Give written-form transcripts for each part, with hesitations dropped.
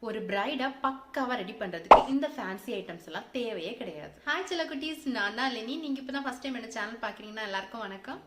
ஒரு பிரைடா பக்காவா ரெடி பண்றதுக்கு இந்த ஃபேன்சி ஐட்டம்ஸ் எல்லாம் தேவையே கிடையாது. ஹாய் சில குட்டீஸ், நான் தான் லெனி. நீங்க இப்பதான் ஃபர்ஸ்ட் டைம் என்ன சேனல் பாக்குறீங்கன்னா எல்லாருக்கும் வணக்கம்.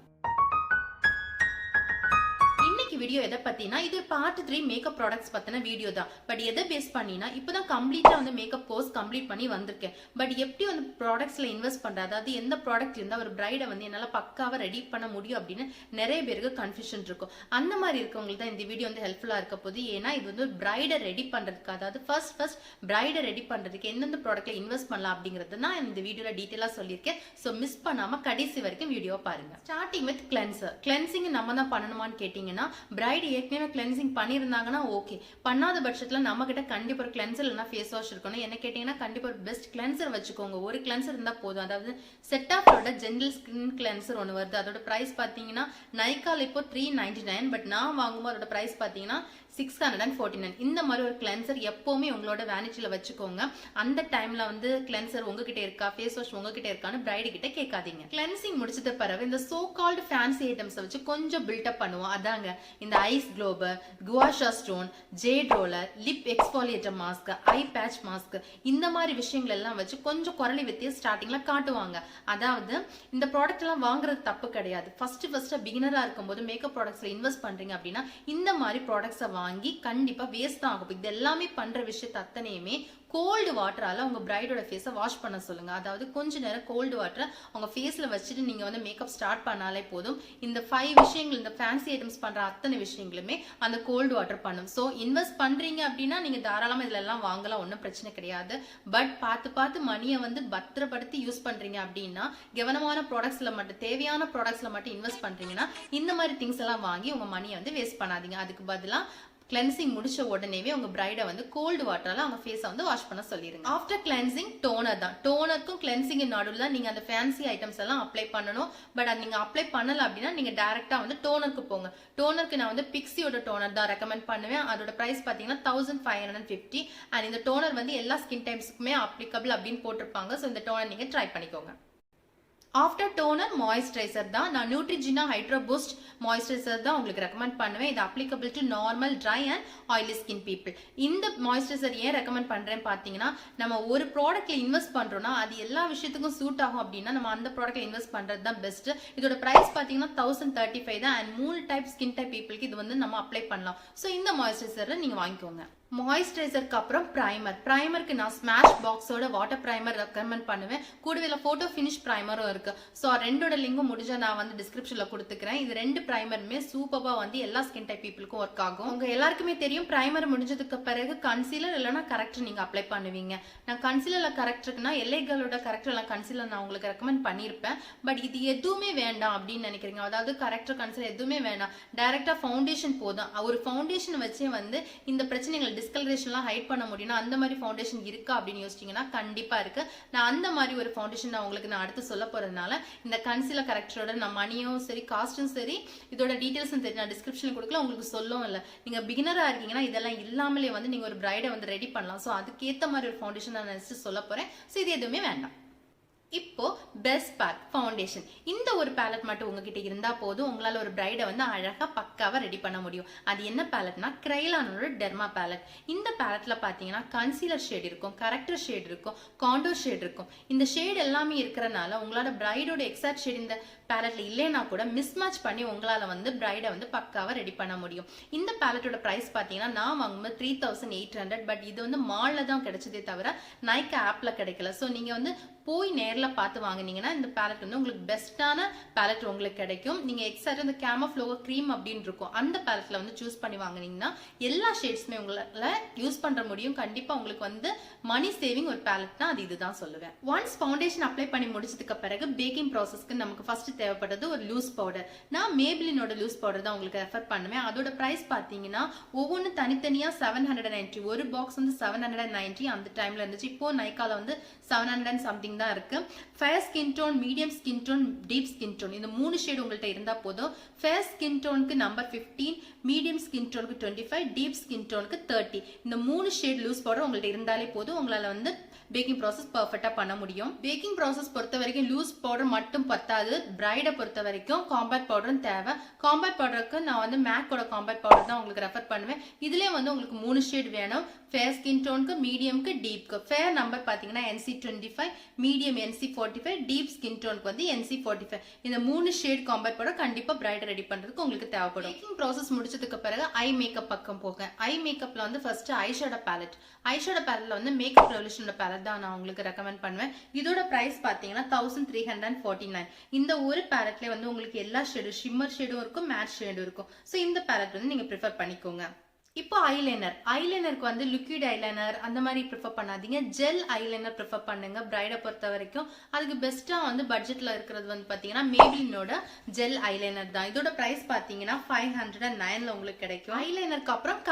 இன்னைக்கு வீடியோ எதை பத்தினா இது பார்ட் 3 மேக்கப் ப்ராடக்ட்ஸ் பத்தின வீடியோ தான். பட் எதை பேஸ் பண்ணினா இப்பதான் கம்ப்ளீட்டா வந்து மேக்கப் கோர்ஸ் கம்ப்ளீட் பண்ணி வந்திருக்கேன். பட் எப்படி வந்து ப்ராடக்ட்ஸ்ல இன்வெஸ்ட் பண்றது, அதாவது எந்த ப்ராடக்ட் இருந்தா ஒரு பிரைடை வந்து என்னால பக்காவா ரெடி பண்ண முடியும் அப்படின்னு நிறைய பேருக்கு கன்ஃபியூஷன் இருக்கும். அந்த மாதிரி இருக்கவங்களுக்கு தான் இந்த வீடியோ வந்து ஹெல்ப்ஃபுல்லா இருக்க போகுது. ஏன்னா இது வந்து பிரைடை ரெடி பண்றதுக்கு, அதாவது ஃபர்ஸ்ட் பிரைடை ரெடி பண்றதுக்கு எந்தெந்த ப்ராடக்ட்ல இன்வெஸ்ட் பண்ணலாம் அப்படிங்கறது நான் இந்த வீடியோல டீடைலா சொல்லியிருக்கேன். சோ மிஸ் பண்ணாம கடைசி வரைக்கும் வீடியோ பாருங்க. Starting with cleanser. கிளென்சிங் நம்ம தான் பண்ணணுமான்னு கேட்டீங்கன்னா, பிரைட் ஏற்கனவே கிளென்சிங் பண்ணியிருந்தாங்கன்னா ஓகே. பண்ணாத பட்சத்துல நம்ம கிட்ட கண்டிப்பா ஒரு கிளென்சர் இல்லைன்னா ஃபேஸ் வாஷ் இருக்கணும். என்ன கேட்டீங்கன்னா கண்டிப்பா ஒரு பெஸ்ட் கிளென்சர் வச்சுக்கோங்க. ஒரு கிளென்சர் இருந்தா போதும். அதாவது செட் ஆஃபோட ஜென்ரல் ஸ்கின் கிளென்சர் ஒன்று வருது. அதோட பிரைஸ் பாத்தீங்கன்னா நைக்கால இப்போ 399, பட் நான் வாங்கும்போது அதோட பிரைஸ் பாத்தீங்கன்னா 649. இந்த மாதிரி ஒரு கிளென்சர் எப்பவுமே உங்களோட வேனிட்டில வச்சுக்கோங்க. அந்த டைம்ல வந்து கிளென்சர் உங்ககிட்ட இருக்கா, ஃபேஸ் வாஷ் உங்ககிட்ட இருக்கான்னு பிரைடு கிட்ட கேட்காதீங்க. கிளென்சிங் முடிச்சிட்ட பிறகு இந்த சோ கால்டு ஃபேன்சி ஐட்டம்ஸ் வச்சு கொஞ்சம் பில்டப் பண்ணுவோம். அதாங்க இந்த ice globe, gua sha stone, jade roller, lip exfoliator mask, eye patch mask, இந்த மாதிரி விஷயங்கள் எல்லாம் வச்சு கொஞ்சம் குரலி வித்திய ஸ்டார்டிங்ல காட்டுவாங்க. அதாவது இந்த ப்ராடக்ட் எல்லாம் வாங்குறது தப்பு கிடையாது. ஃபர்ஸ்ட் பிகினரா இருக்கும்போது மேக்கப் ப்ராடக்ட்ஸ்ல இன்வெஸ்ட் பண்றீங்க அப்படின்னா இந்த மாதிரி ப்ராடக்ட்ஸை வாங்கி கண்டிப்பா வேஸ்ட் தான் ஆகும். இது எல்லாமே பண்ற விஷயத்த அத்தனையுமே கோல்டு வாட்டரால உங்க பிரைடோட ஃபேஸை வாஷ் பண்ண சொல்லுங்க. அதாவது கொஞ்ச நேரம் கோல்டு வாட்டரை உங்க ஃபேஸ்ல வச்சுட்டு நீங்க வந்து மேக்கப் ஸ்டார்ட் பண்ணாலே போதும். இந்த 5 விஷயங்கள், இந்த ஃபேன்சி ஐட்டம்ஸ் பண்ற அத்தனை விஷயங்களுமே அந்த கோல்டு வாட்டர் பண்ணும். ஸோ இன்வெஸ்ட் பண்றீங்க அப்படின்னா நீங்க தாராளமா இதுல எல்லாம் வாங்கலாம், ஒன்றும் பிரச்சனை கிடையாது. பட் பார்த்து மணியை வந்து பத்திரப்படுத்தி யூஸ் பண்றீங்க அப்படின்னா, கவனமான ப்ராடக்ட்ஸ்ல மட்டும், தேவையான ப்ராடக்ட்ஸ்ல மட்டும் இன்வெஸ்ட் பண்றீங்கன்னா இந்த மாதிரி திங்ஸ் எல்லாம் வாங்கி உங்க மணியை வந்து வேஸ்ட் பண்ணாதீங்க. அதுக்கு பதிலா கிளென்சிங் முடிச்ச உடனேவே உங்க பிரைடை வந்து கோல்டு வாட்டரால அவங்க ஃபேஸை வந்து வாஷ் பண்ண சொல்லிருங்க. ஆஃப்டர் கிளென்சிங் டோனர் தான். டோனருக்கும் கிளென்சிங் நடுவில் தான் நீங்க அந்த ஃபேன்சி ஐட்டம்ஸ் எல்லாம் அப்ளை பண்ணணும். பட் அது நீங்க அப்ளை பண்ணல அப்படின்னா நீங்க டைரக்டா வந்து டோனருக்கு போங்க. டோனருக்கு நான் வந்து பிக்ஸியோட டோனர் தான் ரெக்கமெண்ட் பண்ணுவேன். அதோட பிரைஸ் பாத்தீங்கன்னா 1550. அண்ட் இந்த டோனர் வந்து எல்லா ஸ்கின் டைப்ஸ்க்குமே அப்ளிகபிள் அப்படின்னு போட்டிருப்பாங்க. ஸோ இந்த டோனர் நீங்க ட்ரை பண்ணிக்கோங்க. ஆஃப்டர் டோனர் மாய்ஸ்சரைசர் தான். நான் நியூட்ரிஜினா ஹைட்ரோ பூஸ்ட் மாய்ஸ்சரைசர் தான் உங்களுக்கு ரெக்கமெண்ட் பண்ணுவேன். இது applicable to normal, try and oily skin people. இந்த மாய்ஸ்சரைசர் ஏன் ரெக்கமெண்ட் பண்றேன் பாத்தீங்கன்னா, நம்ம ஒரு ப்ராடக்ட்ல இன்வெஸ்ட் பண்றோம்னா அது எல்லா விஷயத்துக்கும் சூட் ஆகும் அப்படின்னா நம்ம அந்த ப்ராடக்ட்ல இன்வெஸ்ட் பண்றது தான் பெஸ்ட். இதோட பிரைஸ் பாத்தீங்கன்னா 1035 தான். அண்ட் 3 டைப் ஸ்கின் டைப் பீப்புளுக்கு இது வந்து நம்ம அப்ளை பண்ணலாம். ஸோ இந்த மாய்ஸ்சரைசரை நீங்க வாங்கிக்கோங்க. மாய்ஸ்சரைசருக்கு அப்புறம் பிரைமர். பிரைமருக்கு நான் ஸ்மாஷ் பாக்ஸோட வாட்டர் பிரைமர் ரெக்கமெண்ட் பண்ணுவேன். கூடவே போட்டோ ஃபினிஷ் பிரைமரும் இருக்கு. ஸோ ரெண்டோட லிங்கும் முடிஞ்சா நான் வந்து டிஸ்கிரிப்ஷன்ல கொடுத்துக்கிறேன். இது 2 பிரைமருமே சூப்பரா வந்து எல்லா ஸ்கின் டைப் பீப்புளுக்கும் ஒர்க் ஆகும். உங்க எல்லாருக்குமே தெரியும், பிரைமர் முடிஞ்சதுக்கு பிறகு கன்சீலர் இல்லைன்னா கரெக்டர் நீங்க அப்ளை பண்ணுவீங்க. நான் கன்சீலர்ல கரெக்டருக்குன்னா எல்லைகளோட கரெக்டர் எல்லாம் கன்சீலர் நான் உங்களுக்கு ரெக்கமெண்ட் பண்ணியிருப்பேன். பட் இது எதுவுமே வேண்டாம் அப்படின்னு நினைக்கிறீங்க, அதாவது கரெக்டர் கன்சீலர் எதுவுமே வேண்டாம், டைரக்டா ஃபவுண்டேஷன் போதும். ஒரு ஃபவுண்டேஷன் வச்சே வந்து இந்த பிரச்சனைகள் டிஸ்கலரேஷன்லாம் ஹைட் பண்ண முடியும்னா அந்த மாதிரி ஃபவுண்டேஷன் இருக்கா அப்படின்னு யோசிச்சீங்கன்னா கண்டிப்பா இருக்கு. நான் அந்த மாதிரி ஒரு ஃபவுண்டேஷன் நான் உங்களுக்கு அடுத்து சொல்ல போறதுனால இந்த கன்சீலர் கரெக்டரோட நான் மணியும் சரி, காஸ்டும் சரி, இதோட டீடைல்ஸும் சரி நான் டிஸ்கிரிப்ஷன்ல கொடுக்கல, உங்களுக்கு சொல்லவும் இல்லை. நீங்க பிகினரா இருக்கீங்கன்னா இதெல்லாம் இல்லாமலே வந்து நீங்க ஒரு பிரைடை வந்து ரெடி பண்ணலாம். ஸோ அதுக்கேற்ற மாதிரி ஒரு ஃபவுண்டேஷன் நான் நினைச்சு சொல்ல போறேன். ஸோ இது எதுவுமே வேண்டாம். இப்போ பெஸ்ட் பேக் ஃபவுண்டேஷன். இந்த ஒரு பேலட் மட்டும் உங்ககிட்ட இருந்தா போதும், உங்களால ஒரு பிரைடை வந்து அழகா பக்காவா ரெடி பண்ண முடியும். அது என்ன பேலட்னா, கிரைலானோட டெர்மா பேலட். இந்த பேலட்ல பாத்தீங்கன்னா கன்சீலர் ஷேட் இருக்கும், கரெக்டர் ஷேட் இருக்கும், காண்டோர் ஷேட் இருக்கும். இந்த ஷேட் எல்லாமே இருக்கிறனால உங்களால பிரைடோட எக்ஸாக்ட் ஷேட் இந்த பேலட்ல இல்லைன்னா கூட மிஸ்மேட்ச் பண்ணி உங்களால வந்து பிரைடை வந்து பக்காவா ரெடி பண்ண முடியும். இந்த பேலட்டோட பிரைஸ் பாத்தீங்கன்னா நான் வாங்கும்போது 3800. பட் இது வந்து மால்ல தான் கிடைச்சதே தவிர நைக்கா ஆப்ல கிடைக்கல. ஸோ நீங்க வந்து போய் நேர்ல பார்த்து வாங்கினீங்கன்னா இந்த பேலட் வந்து உங்களுக்கு பெஸ்டான பேலட் உங்களுக்கு கிடைக்கும். நீங்க எக்ஸாக்ட் இந்த கேமோஃப்ளோவோ க்ரீம் அப்படின்னு இருக்கும், அந்த பேலட்ல வந்து சூஸ் பண்ணி வாங்கினீங்கன்னா எல்லா ஷேட்ஸுமே உங்களால யூஸ் பண்ற முடியும். கண்டிப்பா உங்களுக்கு வந்து மணி சேவிங் ஒரு பேலட்னா அது இதுதான் சொல்லுவேன். ஒன்ஸ் ஃபவுண்டேஷன் அப்ளை பண்ணி முடிச்சதுக்கு பிறகு பேக்கிங் ப்ராசஸ்க்கு நமக்கு ஃபர்ஸ்ட் தேவைப்படுறது ஒரு லூஸ் பவுடர். நான் மேபிளினோட லூஸ் பவுடர் தான் உங்களுக்கு ரெஃபர் பண்ணுவேன். அதோட பிரைஸ் பாத்தீங்கன்னா ஒவ்வொன்று தனித்தனியா 790. ஒரு பாக்ஸ் வந்து 790 அந்த டைம்ல இருந்துச்சு. இப்போ நைக்கால வந்து 700 சம்திங் தான் இருக்கு. Fair skin tone, medium skin tone, deep skin tone, இந்த 3 ஷேட் உங்கள்கிட்ட இருந்தா போதும். ஃபேர் ஸ்கின் டோனுக்கு நம்பர் 15, மீடியம் ஸ்கின் டோனுக்கு 25, டீப் ஸ்கின் டோனுக்கு 30. இந்த 3 ஷேட் லூஸ் பவுடர் உங்கள்கிட்ட இருந்தாலே போதும், உங்களால வந்து பேக்கிங் ப்ராசஸ் பர்ஃபெக்ட்டா பண்ண முடியும். பேக்கிங் ப்ராசஸ் பொறுத்த வரைக்கும் லூஸ் பவுடர் மட்டும் பத்தாது, பிரைடை பொறுத்த வரைக்கும் காம்பேக்ட் பவுடரும் தேவை. காம்பேக்ட் பவுடருக்கு நான் வந்து மேக்கோட காம்பேக்ட் பவுடர் தான் உங்களுக்கு ரெஃபர் பண்ணுவேன். இதுலயே வந்து உங்களுக்கு 3 ஷேட் வேணும். ஃபேர் ஸ்கின் டோனுக்கு, மீடியம்க்கு, டீப்க்கு. ஃபேர் நம்பர் பாத்தீங்கன்னா NC25, medium NC45, deep skin டோனுக்கு வந்து NC45. இந்த 3 ஷேட் காம்பேர் பண்ண கண்டிப்பா பிரைட் ரெடி பண்றதுக்கு உங்களுக்கு தேவைப்படும். மேக்கிங் ப்ராசஸ் முடிச்சதுக்கு பிறகு ஐ மேக்கப் பக்கம் போக. ஐ மேக்கப்ல வந்து ஃபர்ஸ்ட் ஐஷேடோ பேலட். ஐஷேடோ பேலட்ல வந்து மேக்கப் ரெவல்யூஷனோட பேலட் தான் நான் உங்களுக்கு ரெக்கமெண்ட் பண்ணுவேன். இதோட பிரைஸ் பாத்தீங்கன்னா 1349. இந்த ஒரு பேலட்ல வந்து உங்களுக்கு எல்லா ஷேடும், ஷிம்மர் ஷேடும் இருக்கும், மேட் ஷேடும் இருக்கும். சோ இந்த பேலட் வந்து நீங்க ப்ரிஃபர் பண்ணிக்கோங்க. இப்போ ஐலைனருக்கு வந்து லிக்விட் ஐலைனர் அந்த மாதிரி ப்ரிஃபர் பண்ணாதீங்க, ஜெல் ஐலைனர் ப்ரிஃபர் பண்ணுங்க. பிரைடை பொறுத்த வரைக்கும் அதுக்கு பெஸ்டா வந்து பட்ஜெட்ல இருக்கிறது வந்து பாத்தீங்கன்னா மேபிளினோட ஜெல் ஐலைனர் தான். இதோட பிரைஸ் பாத்தீங்கன்னா 509ல உங்களுக்கு கிடைக்கும். ஐலைனருக்கு அப்புறம்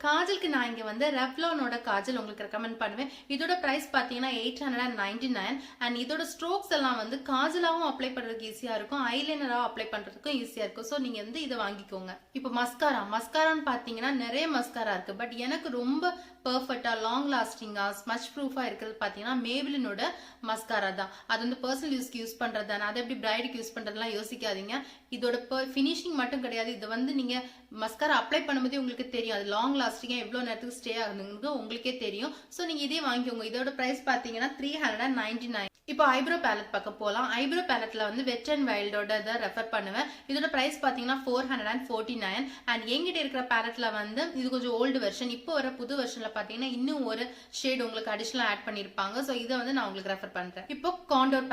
காஜலுக்கு நான் இங்க வந்து ரெவ்லானோட காஜல் உங்களுக்கு ரெக்கமெண்ட் பண்ணுவேன். இதோட பிரைஸ் பாத்தீங்கன்னா 899. அண்ட் இதோட ஸ்ட்ரோக்ஸ் எல்லாம் வந்து காஜலாவும் அப்ளை பண்றதுக்கு ஈஸியா இருக்கும், ஐலைனராவும் அப்ளை பண்றதுக்கும் ஈஸியா இருக்கும். சோ நீங்க வந்து இதை வாங்கிக்கோங்க. இப்போ மஸ்காரான்னு பாத்தீங்கன்னா நிறைய மஸ்காரா இருக்கு. பட் எனக்கு ரொம்ப பெர்ஃபெக்ட்டா லாங் லாஸ்டிங்கா ஸ்மச் ப்ரூஃபா இருக்கிறது பாத்தீங்கன்னா மேபிளினோட மஸ்காரா தான். அது வந்து பர்சனல் யூஸ்க்கு யூஸ் பண்றது தானே, அதை எப்படி பிரைடுக்கு யூஸ் பண்றதுலாம் யோசிக்காதீங்க. இதோட ஃபினிஷிங் மட்டும் கிடையாது, இது வந்து நீங்க மஸ்காரா அப்ளை பண்ணும்போதே உங்களுக்கு தெரியும் அது லாங் லாஸ்டிங்கா எவ்வளவு நேரத்துக்கு ஸ்டே ஆகுதுங்கிறது உங்களுக்கே தெரியும். சோ நீங்க இதே வாங்கிக்கோங்க. இதோட பிரைஸ் பாத்தீங்கன்னா 399. இப்போ ஐப்ரோ பேலட் பக்கம் போலாம். ஐப்ரோ பேலட்ல வந்து வெட் அண்ட் வைல்டோட இதை ரெஃபர் பண்ணுவேன். இதோட பிரைஸ் பாத்தீங்கன்னா 449. அண்ட் எங்கிட்ட இருக்கிற பேலட்ல வந்து இது கொஞ்சம் ஓல்டு வெர்ஷன். இப்போ வர புது வெர்ஷன்ல பாத்தீங்கன்னா இன்னும் ஒரு ஷேட் உங்களுக்கு அடிஷனலா ஆட் பண்ணிருப்பாங்க. சோ இதை வந்து நான் உங்களுக்கு ரெஃபர் பண்றேன். இப்போ காண்டோர்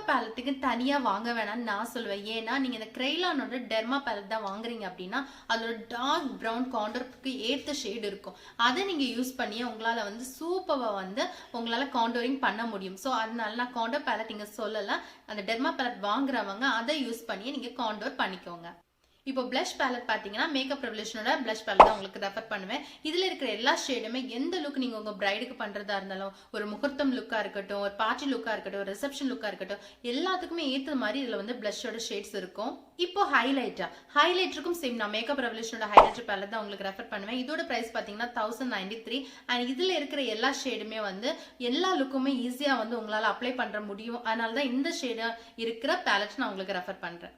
பேலட்டுக்கு தனியா வாங்க வேணாம்னு நான் சொல்லுவேன். ஏன்னா நீங்க இந்த கிரெய்லானோட டெர்மா பேலட் தான் வாங்குறீங்க அப்படின்னா அதோட டார்க் பிரவுன் காண்டோருக்கு ஏத்த ஷேட் இருக்கும். அதை நீங்க யூஸ் பண்ணி உங்களால வந்து சூப்பரா வந்து உங்களால காண்டோரிங் பண்ண முடியும். சோ அதனால நான் காண்டோர் பேலட் இங்க சொல்லல, அந்த டெர்மா பேலட் வாங்குறவங்க அதை யூஸ் பண்ணி நீங்க காண்டோர் பண்ணிக்கோங்க. இப்போ பிளஷ் பேலட் பாத்தீங்கன்னா மேக்கப் ரெவல்யூஷனோட பிளஷ் பேலட் தான் உங்களுக்கு ரெஃபர் பண்ணுவேன். இதுல இருக்கிற எல்லா ஷேடுமே எந்த லுக் நீங்க உங்க பிரைடுக்கு பண்றதா இருந்தாலும், ஒரு முகூர்த்தம் லுக்கா இருக்கட்டும், ஒரு பார்ட்டி லுக்கா இருக்கட்டும், ஒரு ரிசப்ஷன் லுக்கா இருக்கட்டும், எல்லாத்துக்குமே ஏத்த மாதிரி இதுல வந்து பிளஷோட ஷேட்ஸ் இருக்கும். இப்போ ஹைலைட்டருக்கும் சேம் நான் மேக்கப் ரெவல்யூஷனோட ஹைலைட்டர் பேலட் தான் உங்களுக்கு ரெஃபர் பண்ணுவேன். இதோட பிரைஸ் பாத்தீங்கன்னா 1093. அண்ட் இதுல இருக்கிற எல்லா ஷேடுமே வந்து எல்லா லுக்குமே ஈஸியா வந்து உங்களால அப்ளை பண்ற முடியும். அதனாலதான் இந்த ஷேடா இருக்கிற பேலட் நான் உங்களுக்கு ரெஃபர் பண்றேன்.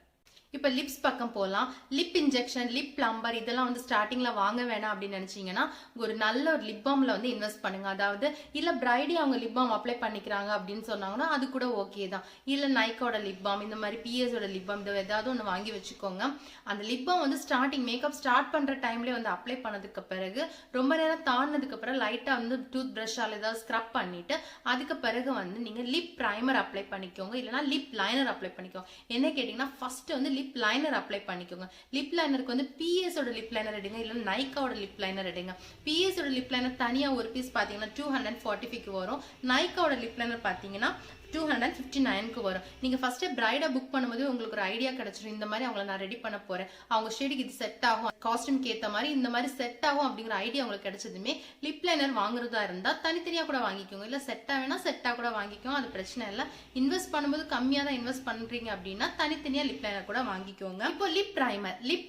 இப்ப லிப்ஸ் பக்கம் போலாம். லிப் இன்ஜெக்ஷன், லிப் பிளம்பர் இதெல்லாம் வந்து ஸ்டார்டிங்ல வாங்க வேணாம் அப்படின்னு நினைச்சீங்கன்னா ஒரு நல்ல ஒரு லிப் பாம்ல வந்து இன்வெஸ்ட் பண்ணுங்க. அதாவது இல்ல பிரைடி அவங்க லிப் பாம் அப்ளை பண்ணிக்கிறாங்க அப்படின்னு சொன்னாங்கன்னா அது கூட ஓகே தான். இல்ல நைக்கோட லிப் பாம், இந்த மாதிரி பிஎஸோட லிப் பாம், இது ஏதாவது ஒன்று வாங்கி வச்சுக்கோங்க. அந்த லிப் பாம் வந்து ஸ்டார்டிங் மேக்கப் ஸ்டார்ட் பண்ற டைம்ல வந்து அப்ளை பண்ணதுக்கு பிறகு ரொம்ப நேரம் தாண்டினதுக்கு பிறகு லைட்டா வந்து டூத் பிரஷால ஏதாவது ஸ்க்ரப் பண்ணிட்டு அதுக்கு பிறகு வந்து நீங்க லிப் பிரைமர் அப்ளை பண்ணிக்கோங்க, இல்லைன்னா லிப் லைனர் அப்ளை பண்ணிக்கோங்க. என்ன கேட்டீங்கன்னா ஃபர்ஸ்ட் வந்து லிப் லைனர் அப்ளை பண்ணிக்கோங்க. லிப் லைனருக்கு வந்து PS ஓட லிப் லைனர் எடுங்க, இல்ல நைக்காவோட லிப் லைனர் எடுங்க. PS ஓட லிப் லைனர் தனியா ஒரு பீஸ் பாத்தீங்கன்னா 245க்கு வரும். நைக்காவோட லிப் லைனர் பாத்தீங்கன்னா 259க்கு வரும். நீங்க ஃபர்ஸ்ட் பிரைடா புக் பண்ணும்போது உங்களுக்கு ஒரு ஐடியா கிடைச்சிடும், இந்த மாதிரி அவங்களை நான் ரெடி பண்ண போறேன், அவங்க ஷேடுக்கு இது செட் ஆகும், காஸ்டியூம்க்கு ஏத்த மாதிரி இந்த மாதிரி செட் ஆகும் அப்படிங்கிற ஐடியா உங்களுக்கு கிடைச்சதுமே லிப் லைனர் வாங்குறதா இருந்தா தனித்தனியா கூட வாங்கிக்கோங்க, இல்ல செட் ஆகுனா செட்டா கூட வாங்கிக்கோங்க, அது பிரச்சனை இல்லை. இன்வெஸ்ட் பண்ணும்போது கம்மியா தான் இன்வெஸ்ட் பண்றீங்க அப்படின்னா தனித்தனியா லிப் லைனர் கூட வாங்கிக்கோங்க. இப்போ லிப்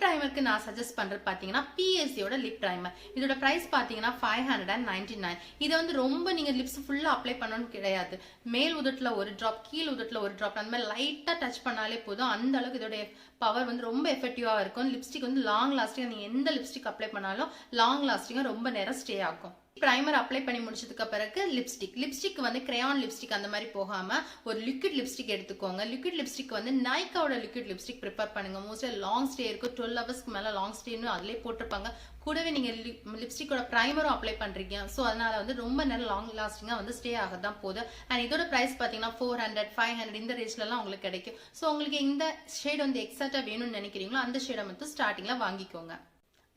பிரைமருக்கு நான் சஜஸ்ட் பண்றது பாத்தீங்கன்னா PSயோட லிப் பிரைமர். இதோட பிரைஸ் பாத்தீங்கன்னா 599. இதை வந்து ரொம்ப நீங்க லிப்ஸ் ஃபுல்லா அப்ளை பண்ணணும்னு கிடையாது. மேல் உதட்டுல ஒரு டிராப், கீழ் உதட்டுல ஒரு டிராப், அந்த மாதிரி லைட்டா டச் பண்ணாலே போதும். அந்த அளவுக்கு இதோட பவர் வந்து ரொம்ப எஃபெக்டிவா இருக்கும். லிப்ஸ்டிக் வந்து லாங் லாஸ்டிங்கா, நீங்க எந்த லிப்ஸ்டிக் அப்ளை பண்ணாலும் லாங் லாஸ்டிங்கா ரொம்ப நேரம் ஸ்டே ஆகும். பிரைமர் அப்ளை பண்ணி முடிச்சதுக்கு பிறகு லிப்ஸ்டிக் வந்து கிரையான் லிப்ஸ்டிக் அந்த மாதிரி போகாம ஒரு லிக்விட் லிப்ஸ்டிக் எடுத்துக்கோங்க. லிக்விட் லிப்ஸ்டிக் வந்து நைக்காவோட லிக்விட் லிப்ஸ்டிக் ப்ரிப்பேர் பண்ணுங்க. மோஸ்ட்லி லாங் ஸ்டே இருக்கும், 12 ஹவர்ஸ்க்கு மேல லாங் ஸ்டேன்னு அதிலே போட்டிருப்பாங்க. கூடவே நீங்க லிப்ஸ்டிக்கோட பிரைமரும் அப்ளை பண்றீங்க. ஸோ அதனால வந்து ரொம்ப நேரம் லாங் லாஸ்டிங்கா வந்து ஸ்டே ஆகதான் போகுது. அண்ட் இதோட பிரைஸ் பாத்தீங்கன்னா 400, 500 இந்த ரேஞ்ச்ல எல்லாம் உங்களுக்கு கிடைக்கும். ஸோ உங்களுக்கு இந்த ஷேட் வந்து எக்ஸாக்டா வேணும்னு நினைக்கிறீங்களோ அந்த ஷேடை மட்டும் ஸ்டார்டிங்ல வாங்கிக்கோங்க.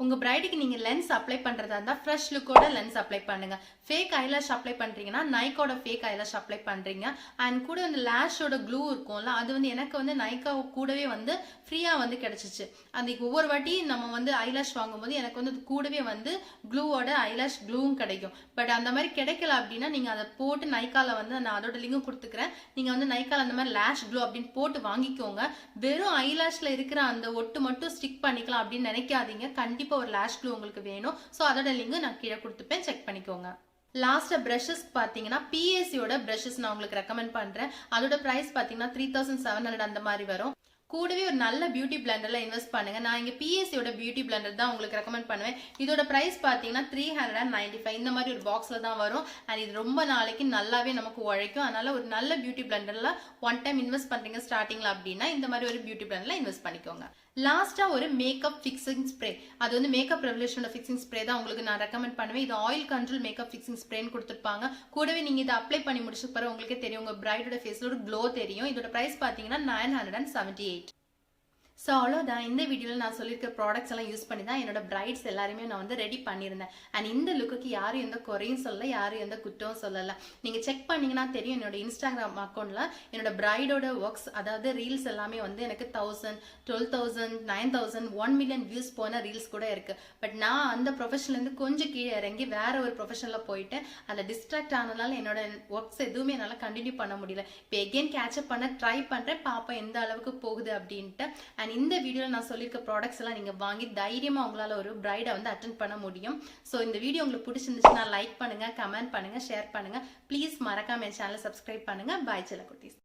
உங்க பிரைடுக்கு நீங்க லென்ஸ் அப்ளை பண்றதா இருந்தா ஃப்ரெஷ் லுக்கோட லென்ஸ் அப்ளை பண்ணுங்க. ஃபேக் ஐலாஷ் அப்ளை பண்றீங்கன்னா நைக்காவோட ஃபேக் ஐலாஷ் அப்ளை பண்றீங்க. அண்ட் கூட அந்த லேஷோட க்ளூ இருக்கும்ல, அது வந்து எனக்கு வந்து நைக்கா கூடவே வந்து ஃப்ரீயா வந்து கிடைச்சிச்சு. அந்த ஒவ்வொரு வாட்டி நம்ம வந்து ஐலாஷ் வாங்கும்போது எனக்கு வந்து கூடவே வந்து க்ளூவோட ஐலாஷ் க்ளூவும் கிடைக்கும். பட் அந்த மாதிரி கிடைக்கல அப்படின்னா நீங்க அதை போட்டு நைக்கால வந்து நான் அதோட லிங்கும் கொடுத்துக்கிறேன், நீங்க வந்து நைக்கால அந்த மாதிரி லேஷ் க்ளூ அப்படின்னு போட்டு வாங்கிக்கோங்க. வெறும் ஐலாஷ்ல இருக்கிற அந்த ஒட்டு மட்டும் ஸ்டிக் பண்ணிக்கலாம் அப்படின்னு நினைக்காதீங்க. கண்டிப்பா ஒரு லேஷ் க்ளூ உங்களுக்கு வேணும். சோ அதோட லிங்க் நான் கீழே கொடுத்துப்பேன், செக் பண்ணிக்கோங்க. லாஸ்ட் பிரஷஸ் பாத்தீங்கன்னா PSயோட பிரஷஸ் நான் உங்களுக்கு ரெக்கமெண்ட் பண்றேன். அதோட பிரைஸ் பாத்தீங்கன்னா 3700 அந்த மாதிரி வரும். கூடவே ஒரு நல்ல பியூட்டி பிளண்டர்ல இன்வெஸ்ட் பண்ணுங்க. நான் இங்க பிஎஸ்சியோட பியூட்டி பிளண்டர் தான் உங்களுக்கு ரெக்கமெண்ட் பண்ணுவேன். இதோட பிரைஸ் பாத்தீங்கன்னா 395. இந்த மாதிரி ஒரு பாக்ஸ்ல தான் வரும். அண்ட் இது ரொம்ப நாளைக்கு நல்லாவே நமக்கு உழைக்கும். அதனால ஒரு நல்ல பியூட்டி பிளண்டர்ல ஒன் டைம் இன்வெஸ்ட் பண்றீங்க ஸ்டார்டிங்ல அப்படின்னா இந்த மாதிரி ஒரு பியூட்டி பிளண்டர்ல இன்வெஸ்ட் பண்ணிக்கோங்க. லாஸ்டா ஒரு மேக்கப் ஃபிக்சிங் ஸ்ப்ரே, அது வந்து மேக்கப் ரெவல்யூஷனோட ஃபிக்சிங் ஸ்ப்ரே தான் உங்களுக்கு நான் ரெக்கமெண்ட் பண்ணுவேன். இது ஆயில் கண்ட்ரோல் மேக்கப் ஃபிக்சிங் ஸ்ப்ரேன்னு கொடுத்துருப்பாங்க. கூடவே நீங்க இதை அப்ளை பண்ணி முடிச்ச பிறகு உங்களுக்கே தெரியும், உங்க பிரைடோட ஃபேஸ்ல ஒரு க்ளோ தெரியும். இதோட பிரைஸ் பாத்தீங்கன்னா 978. ஸோ அவ்வளோதான். இந்த வீடியோவில் நான் சொல்லியிருக்க ப்ராடக்ட்ஸ் எல்லாம் யூஸ் பண்ணி தான் என்னோட பிரைட்ஸ் எல்லாருமே நான் வந்து ரெடி பண்ணியிருந்தேன். அண்ட் இந்த லுக்குக்கு யாரும் எந்த குறையும் சொல்லலை, யாரும் எந்த குற்றமும் சொல்லலை. நீங்கள் செக் பண்ணீங்கன்னா தெரியும், என்னோட இன்ஸ்டாகிராம் அக்கௌண்ட்டில் என்னோட பிரைடோட ஒர்க்ஸ், அதாவது ரீல்ஸ் எல்லாமே வந்து எனக்கு 1000, 12,000, 9,000, 1 மில்லியன் வியூஸ் போன ரீல்ஸ் கூட இருக்குது. பட் நான் அந்த ப்ரொஃபஷன்லேருந்து கொஞ்சம் கீழே இறங்கி வேற ஒரு ப்ரொஃபஷனில் போயிட்டு அதில் டிஸ்ட்ராக்ட் ஆனதுனால என்னோட ஒர்க்ஸ் எதுவுமே என்னால் கண்டினியூ பண்ண முடியல. இப்போ எகெயின் கேட்சப் பண்ண ட்ரை பண்ணுறேன், பார்ப்பேன் எந்த அளவுக்கு போகுது அப்படின்ட்டு. அண்ட் இந்த வீடியோவில் நான் சொல்லியிருக்க ப்ராடக்ட்ஸ் எல்லாம் நீங்கள் வாங்கி தைரியமாக உங்களால் ஒரு பிரைடை வந்து அட்டென்ட் பண்ண முடியும். ஸோ இந்த வீடியோ உங்களுக்கு பிடிச்சிருந்துச்சுன்னா லைக் பண்ணுங்கள், கமெண்ட் பண்ணுங்கள், ஷேர் பண்ணுங்கள். ப்ளீஸ் மறக்காம என் சேனலை சப்ஸ்கிரைப் பண்ணுங்கள். பாய் செல்ல குட்டீஸ்.